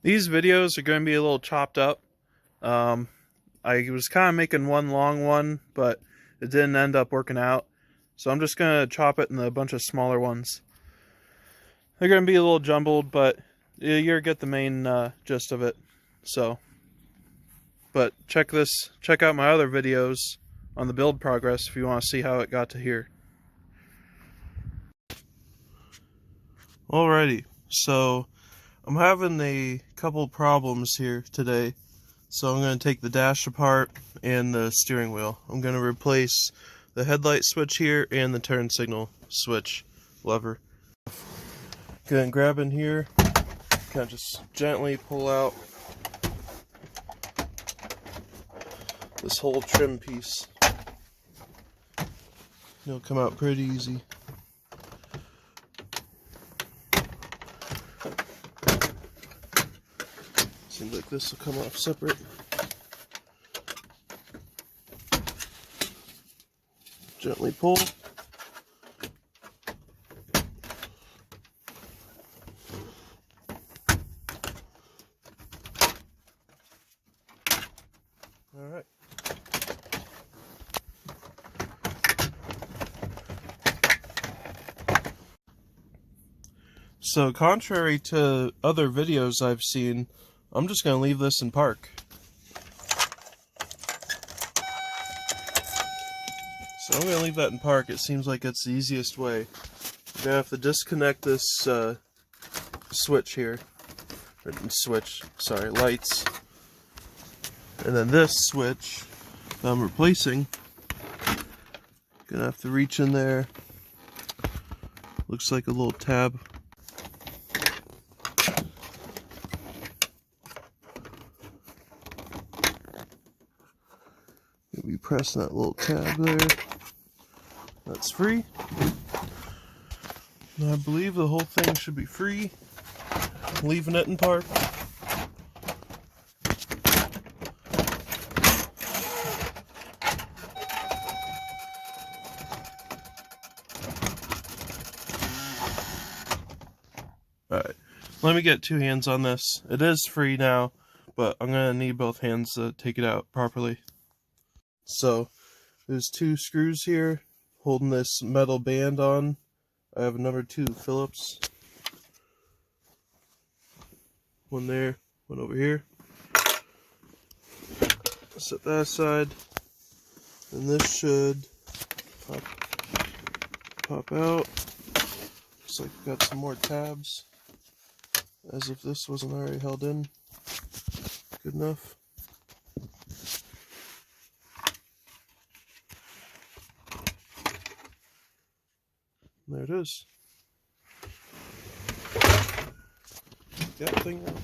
These videos are going to be a little chopped up. I was kind of making one long one, but it didn't end up working out. So I'm just going to chop it into a bunch of smaller ones. They're going to be a little jumbled, but you'll get the main gist of it. So, but check out my other videos on the build progress if you want to see how it got to here. Alrighty, so I'm having a couple problems here today. So I'm going to take the dash apart and the steering wheel. I'm going to replace the headlight switch here and the turn signal switch lever. Going to grab in here, kind of just gently pull out this whole trim piece. It'll come out pretty easy. Seems like this will come off separate. Gently pull. All right. So contrary to other videos I've seen, I'm just going to leave this in park. So I'm going to leave that in park. It seems like it's the easiest way. I'm going to have to disconnect this switch here. Lights. And then this switch that I'm replacing, going to have to reach in there. Looks like a little tab. Maybe press that little tab there. That's free. And I believe the whole thing should be free. I'm leaving it in park. Alright, let me get two hands on this. It is free now, but I'm going to need both hands to take it out properly. So, there's two screws here holding this metal band on. I have a number 2 Phillips. One there, one over here. Set that aside. And this should pop out. Looks like we've got some more tabs. As if this wasn't already held in. Good enough. There it is. Get that thing out.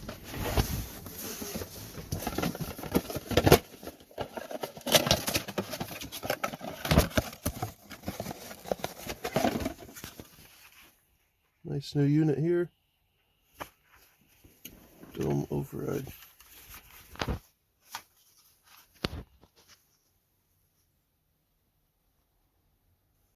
Nice new unit here. Film override.